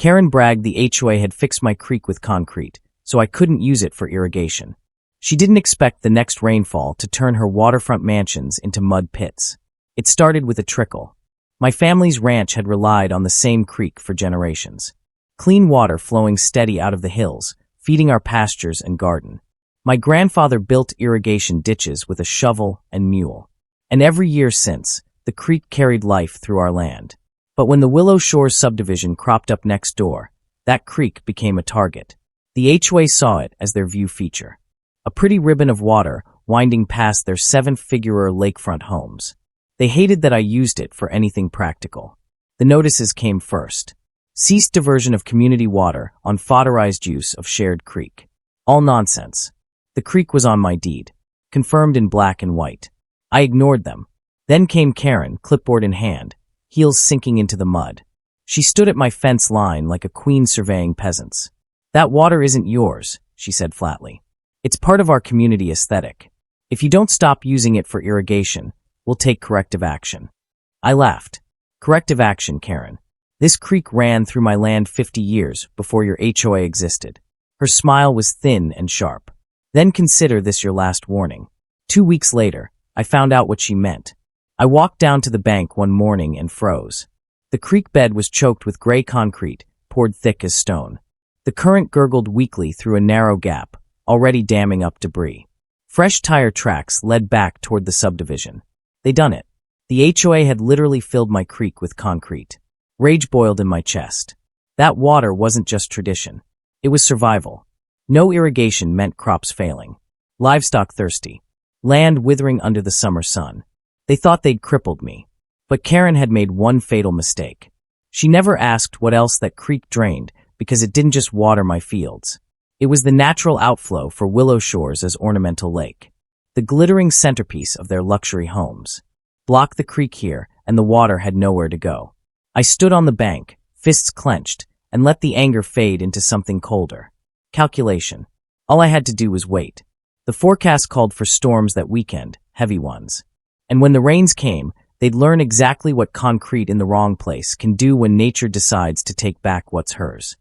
Karen bragged the HOA had fixed my creek with concrete, so I couldn't use it for irrigation. She didn't expect the next rainfall to turn her waterfront mansions into mud pits. It started with a trickle. My family's ranch had relied on the same creek for generations. Clean water flowing steady out of the hills, feeding our pastures and garden. My grandfather built irrigation ditches with a shovel and mule. And every year since, the creek carried life through our land. But when the Willow Shores subdivision cropped up next door, that creek became a target. The HOA saw it as their view feature. A pretty ribbon of water winding past their seven-figure lakefront homes. They hated that I used it for anything practical. The notices came first. Ceased diversion of community water on fodderized use of shared creek. All nonsense. The creek was on my deed, confirmed in black and white. I ignored them. Then came Karen, clipboard in hand, heels sinking into the mud. She stood at my fence line like a queen surveying peasants. "That water isn't yours," she said flatly. "It's part of our community aesthetic. If you don't stop using it for irrigation, we'll take corrective action." I laughed. "Corrective action, Karen. This creek ran through my land 50 years before your HOA existed." Her smile was thin and sharp. "Then consider this your last warning." 2 weeks later, I found out what she meant. I walked down to the bank one morning and froze. The creek bed was choked with gray concrete, poured thick as stone. The current gurgled weakly through a narrow gap, already damming up debris. Fresh tire tracks led back toward the subdivision. They'd done it. The HOA had literally filled my creek with concrete. Rage boiled in my chest. That water wasn't just tradition. It was survival. No irrigation meant crops failing. Livestock thirsty. Land withering under the summer sun. They thought they'd crippled me. But Karen had made one fatal mistake. She never asked what else that creek drained because it didn't just water my fields. It was the natural outflow for Willow Shores as ornamental lake. The glittering centerpiece of their luxury homes. Block the creek here, and the water had nowhere to go. I stood on the bank, fists clenched, and let the anger fade into something colder. Calculation. All I had to do was wait. The forecast called for storms that weekend, heavy ones. And when the rains came, they'd learn exactly what concrete in the wrong place can do when nature decides to take back what's hers.